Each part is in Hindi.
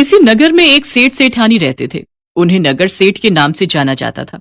किसी नगर में एक सेठ सेठानी रहते थे। उन्हें नगर सेठ के नाम से जाना जाता था।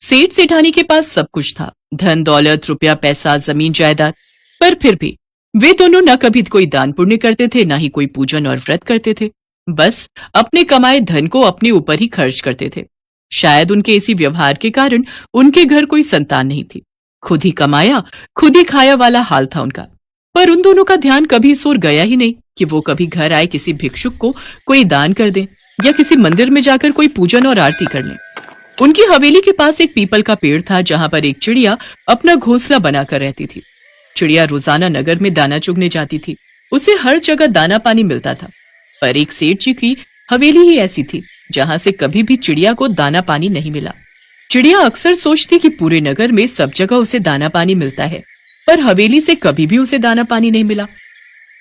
सेठ सेठानी के पास सब कुछ था, धन दौलत, रुपया पैसा, जमीन जायदाद, पर फिर भी वे दोनों न कभी कोई दान पुण्य करते थे, न ही कोई पूजन और व्रत करते थे। बस अपने कमाए धन को अपने ऊपर ही खर्च करते थे। शायद उनके इसी व्यवहार के कारण उनके घर कोई संतान नहीं थी। खुद ही कमाया खुद ही खाया वाला हाल था उनका। पर उन दोनों का ध्यान कभी इस ओर गया ही नहीं कि वो कभी घर आए किसी भिक्षुक को कोई दान कर दें या किसी मंदिर में जाकर कोई पूजन और आरती कर लें। उनकी हवेली के पास एक पीपल का पेड़ था, जहां पर एक चिड़िया अपना घोंसला बनाकर रहती थी। चिड़िया रोजाना नगर में दाना चुगने जाती थी। उसे हर जगह दाना पानी मिलता था, पर एक सेठ जी की हवेली ही ऐसी थी जहां से कभी भी चिड़िया को दाना पानी नहीं मिला। चिड़िया अक्सर सोचती कि पूरे नगर में सब जगह उसे दाना पानी मिलता है, पर हवेली से कभी भी उसे दाना पानी नहीं मिला।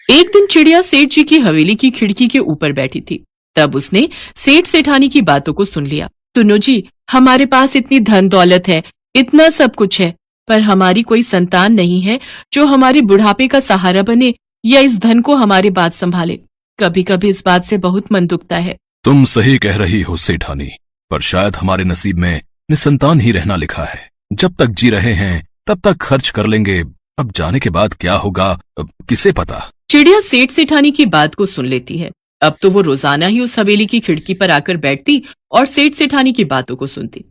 एक दिन चिड़िया सेठ जी की हवेली की खिड़की के ऊपर बैठी थी। तब उसने सेठ सेठानी की बातों को सुन लिया। सुनो जी, हमारे पास इतनी धन दौलत है, इतना सब कुछ है, पर हमारी कोई संतान नहीं है जो हमारे बुढ़ापे का सहारा बने या इस धन को हमारे बाद संभाले। कभी कभी इस बात से बहुत मन दुखता है। तुम सही कह रही हो सेठानी, पर शायद हमारे नसीब में निसंतान ही रहना लिखा है। जब तक जी रहे हैं तब तक खर्च कर लेंगे, अब जाने के बाद क्या होगा किसे पता। चिड़िया सेठ सेठानी की बात को सुन लेती है। अब तो वो रोजाना ही उस हवेली की खिड़की पर आकर बैठती और सेठ सेठानी की बातों को सुनती।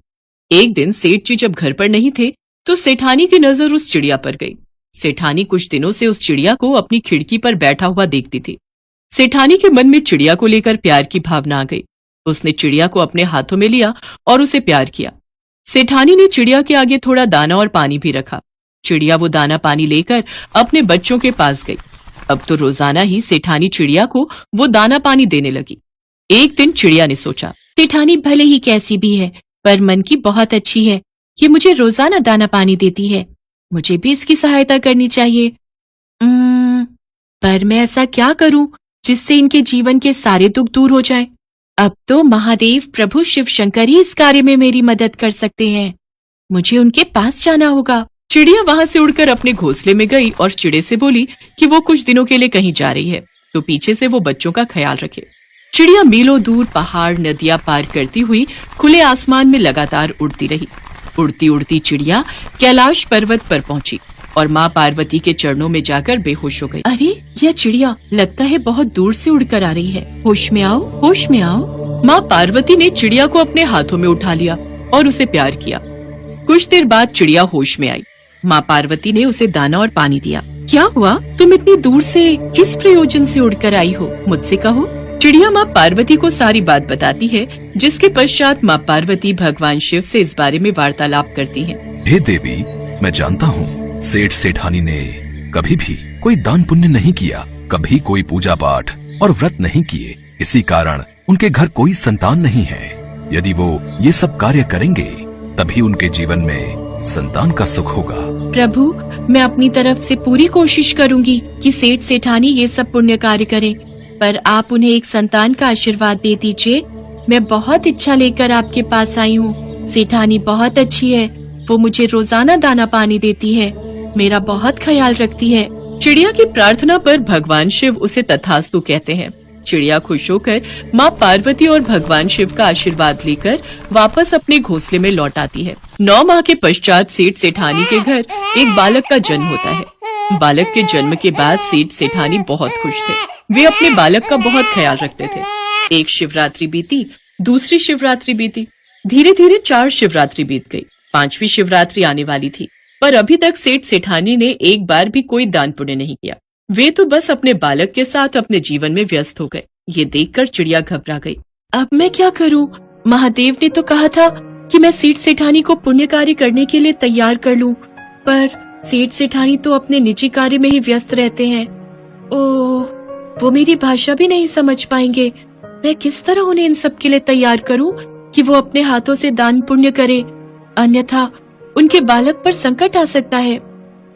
एक दिन सेठ जी जब घर पर नहीं थे तो सेठानी की नजर उस चिड़िया पर गई। सेठानी कुछ दिनों से उस चिड़िया को अपनी खिड़की पर बैठा हुआ देखती थी। सेठानी के मन में चिड़िया को लेकर प्यार की भावना आ गई। उसने चिड़िया को अपने हाथों में लिया और उसे प्यार किया। सेठानी ने चिड़िया के आगे थोड़ा दाना और पानी भी रखा। चिड़िया वो दाना पानी लेकर अपने बच्चों के पास गई। अब तो रोजाना ही सेठानी चिड़िया को वो दाना पानी देने लगी। एक दिन चिड़िया ने सोचा, सेठानी भले ही कैसी भी है, पर मन की बहुत अच्छी है। ये मुझे रोजाना दाना पानी देती है, मुझे भी इसकी सहायता करनी चाहिए। पर मैं ऐसा क्या करूं जिससे इनके जीवन के सारे दुख दूर हो जाएं? अब तो महादेव प्रभु शिव शंकर ही इस कार्य में मेरी मदद कर सकते हैं। मुझे उनके पास जाना होगा। चिड़िया वहां से उड़कर अपने घोंसले में गई और चिड़े से बोली कि वो कुछ दिनों के लिए कहीं जा रही है, तो पीछे से वो बच्चों का ख्याल रखे। चिड़िया मीलों दूर पहाड़ नदियां पार करती हुई खुले आसमान में लगातार उड़ती रही। उड़ती उड़ती चिड़िया कैलाश पर्वत पर पहुंची और माँ पार्वती के चरणों में जाकर बेहोश हो गई। अरे, यह चिड़िया लगता है बहुत दूर से उड़कर आ रही है। होश में आओ, होश में आओ। माँ पार्वती ने चिड़िया को अपने हाथों में उठा लिया और उसे प्यार किया। कुछ देर बाद चिड़िया होश में आई। माँ पार्वती ने उसे दाना और पानी दिया। क्या हुआ, तुम इतनी दूर से किस प्रयोजन से उड़कर आई हो, मुझसे कहो। चिड़िया माँ पार्वती को सारी बात बताती है, जिसके पश्चात माँ पार्वती भगवान शिव से इस बारे में वार्तालाप करती हैं। हे देवी, मैं जानता हूँ सेठ सेठानी ने कभी भी कोई दान पुण्य नहीं किया, कभी कोई पूजा पाठ और व्रत नहीं किए। इसी कारण उनके घर कोई संतान नहीं है। यदि वो ये सब कार्य करेंगे तभी उनके जीवन में संतान का सुख होगा। प्रभु, मैं अपनी तरफ से पूरी कोशिश करूंगी कि सेठ सेठानी ये सब पुण्य कार्य करें, पर आप उन्हें एक संतान का आशीर्वाद दे दीजिए। मैं बहुत इच्छा लेकर आपके पास आई हूँ। सेठानी बहुत अच्छी है, वो मुझे रोजाना दाना पानी देती है, मेरा बहुत ख्याल रखती है। चिड़िया की प्रार्थना पर भगवान शिव उसे तथास्तु कहते हैं। चिड़िया खुश होकर माँ पार्वती और भगवान शिव का आशीर्वाद लेकर वापस अपने घोंसले में लौट आती है। 9 माह के पश्चात सेठ सेठानी के घर एक बालक का जन्म होता है। बालक के जन्म के बाद सेठ सेठानी बहुत खुश थे। वे अपने बालक का बहुत ख्याल रखते थे। एक शिवरात्रि बीती, दूसरी शिवरात्रि बीती, धीरे धीरे 4 शिवरात्रि बीत गई। 5वीं शिवरात्रि आने वाली थी, पर अभी तक सेठ सेठानी ने एक बार भी कोई दान पुण्य नहीं किया। वे तो बस अपने बालक के साथ अपने जीवन में व्यस्त हो गए। ये देखकर चिड़िया घबरा गई। अब मैं क्या करूं? महादेव ने तो कहा था कि मैं सेठ सेठानी को पुण्य कार्य करने के लिए तैयार कर लूं, पर सेठ सेठानी तो अपने निजी कार्य में ही व्यस्त रहते हैं। ओह, वो मेरी भाषा भी नहीं समझ पाएंगे। मैं किस तरह उन्हें इन सब के लिए तैयार करूं कि वो अपने हाथों से दान पुण्य करें, अन्यथा उनके बालक पर संकट आ सकता है।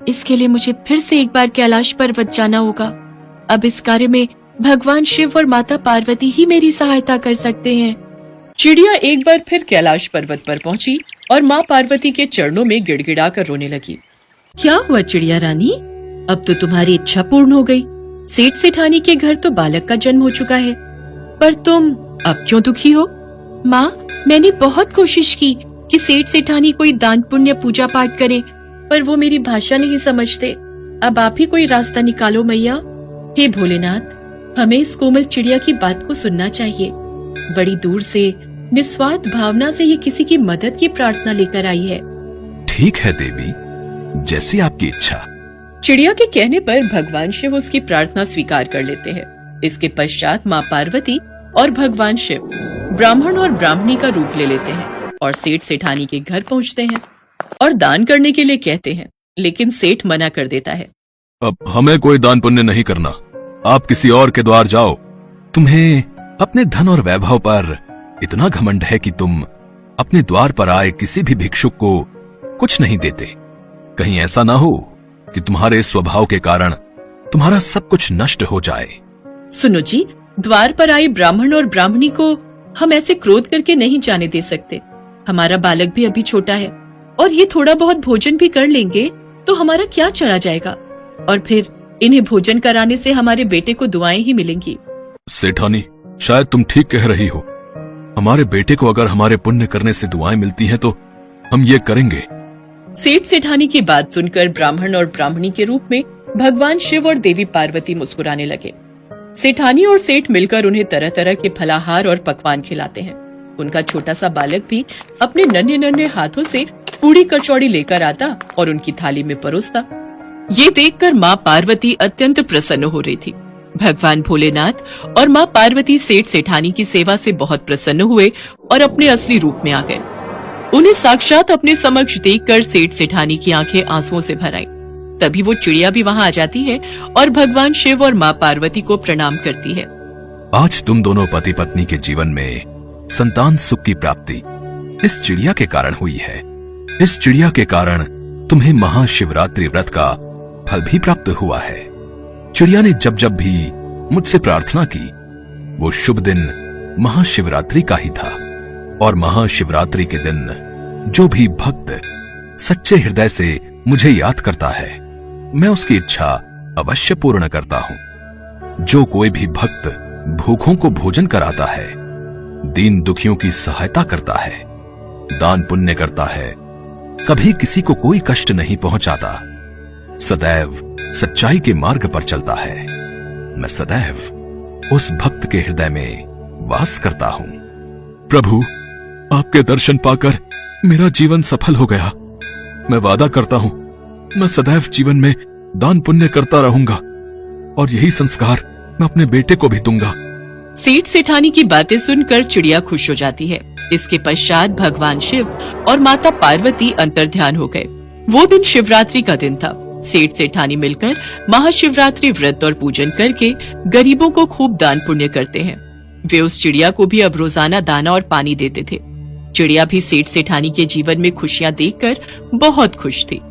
इसके लिए मुझे फिर से एक बार कैलाश पर्वत जाना होगा। अब इस कार्य में भगवान शिव और माता पार्वती ही मेरी सहायता कर सकते हैं। चिड़िया एक बार फिर कैलाश पर्वत पर पहुंची और माँ पार्वती के चरणों में गिड़गिड़ा कर रोने लगी। क्या हुआ चिड़िया रानी, अब तो तुम्हारी इच्छा पूर्ण हो गई। सेठ सेठानी के घर तो बालक का जन्म हो चुका है। पर तुम अब क्यों दुखी हो? माँ, मैंने बहुत कोशिश की कि सेठ सेठानी कोई दान पुण्य पूजा पाठ करे, पर वो मेरी भाषा नहीं समझते। अब आप ही कोई रास्ता निकालो मैया। हे भोलेनाथ, हमें इस कोमल चिड़िया की बात को सुनना चाहिए। बड़ी दूर से निस्वार्थ भावना से ये किसी की मदद की प्रार्थना लेकर आई है। ठीक है देवी, जैसी आपकी इच्छा। चिड़िया के कहने पर भगवान शिव उसकी प्रार्थना स्वीकार कर लेते हैं। इसके पश्चात माँ पार्वती और भगवान शिव ब्राह्मण और ब्राह्मणी का रूप ले लेते हैं और सेठ सेठानी के घर पहुँचते हैं और दान करने के लिए कहते हैं, लेकिन सेठ मना कर देता है। अब हमें कोई दान पुण्य नहीं करना, आप किसी और के द्वार जाओ। तुम्हें अपने धन और वैभव पर इतना घमंड है कि तुम अपने द्वार पर आए किसी भी भिक्षुक को कुछ नहीं देते। कहीं ऐसा ना हो कि तुम्हारे स्वभाव के कारण तुम्हारा सब कुछ नष्ट हो जाए। सुनो जी, द्वार पर आए ब्राह्मण और ब्राह्मणी को हम ऐसे क्रोध करके नहीं जाने दे सकते। हमारा बालक भी अभी छोटा है और ये थोड़ा बहुत भोजन भी कर लेंगे तो हमारा क्या चला जाएगा, और फिर इन्हें भोजन कराने से हमारे बेटे को दुआएं ही मिलेंगी। सेठानी, शायद तुम ठीक कह रही हो। हमारे बेटे को अगर हमारे पुण्य करने से दुआएं मिलती हैं तो हम ये करेंगे। सेठ सेठानी की बात सुनकर ब्राह्मण और ब्राह्मणी के रूप में भगवान शिव और देवी पार्वती मुस्कुराने लगे। सेठानी और सेठ मिलकर उन्हें तरह तरह के फलाहार और पकवान खिलाते हैं। उनका छोटा सा बालक भी अपने नन्हे नन्हे हाथों से पूड़ी कचौड़ी लेकर आता और उनकी थाली में परोसता। ये देखकर माँ पार्वती अत्यंत प्रसन्न हो रही थी। भगवान भोलेनाथ और माँ पार्वती सेठ सेठानी की सेवा से बहुत प्रसन्न हुए और अपने असली रूप में आ गए। उन्हें साक्षात अपने समक्ष देखकर सेठ सेठानी की आंखें आंसुओं से भर आईं। तभी वो चिड़िया भी वहां आ जाती है और भगवान शिव और माँ पार्वती को प्रणाम करती है। आज तुम दोनों पति पत्नी के जीवन में संतान सुख की प्राप्ति इस चिड़िया के कारण हुई है। इस चिड़िया के कारण तुम्हें महाशिवरात्रि व्रत का फल भी प्राप्त हुआ है। चिड़िया ने जब जब भी मुझसे प्रार्थना की, वो शुभ दिन महाशिवरात्रि का ही था। और महाशिवरात्रि के दिन जो भी भक्त सच्चे हृदय से मुझे याद करता है, मैं उसकी इच्छा अवश्य पूर्ण करता हूं। जो कोई भी भक्त भूखों को भोजन कराता है, दीन दुखियों की सहायता करता है, दान पुण्य करता है, कभी किसी को कोई कष्ट नहीं पहुंचाता, सदैव सच्चाई के मार्ग पर चलता है, मैं सदैव उस भक्त के हृदय में वास करता हूं। प्रभु, आपके दर्शन पाकर मेरा जीवन सफल हो गया। मैं वादा करता हूं, मैं सदैव जीवन में दान पुण्य करता रहूंगा और यही संस्कार मैं अपने बेटे को भी दूंगा। सेठ सेठानी की बातें सुनकर चिड़िया खुश हो जाती है। इसके पश्चात भगवान शिव और माता पार्वती अंतर्ध्यान हो गए। वो दिन शिवरात्रि का दिन था। सेठ सेठानी मिलकर महाशिवरात्रि व्रत और पूजन करके गरीबों को खूब दान पुण्य करते हैं। वे उस चिड़िया को भी अब रोजाना दाना और पानी देते थे। चिड़िया भी सेठ सेठानी के जीवन में खुशियां देखकर बहुत खुश थी।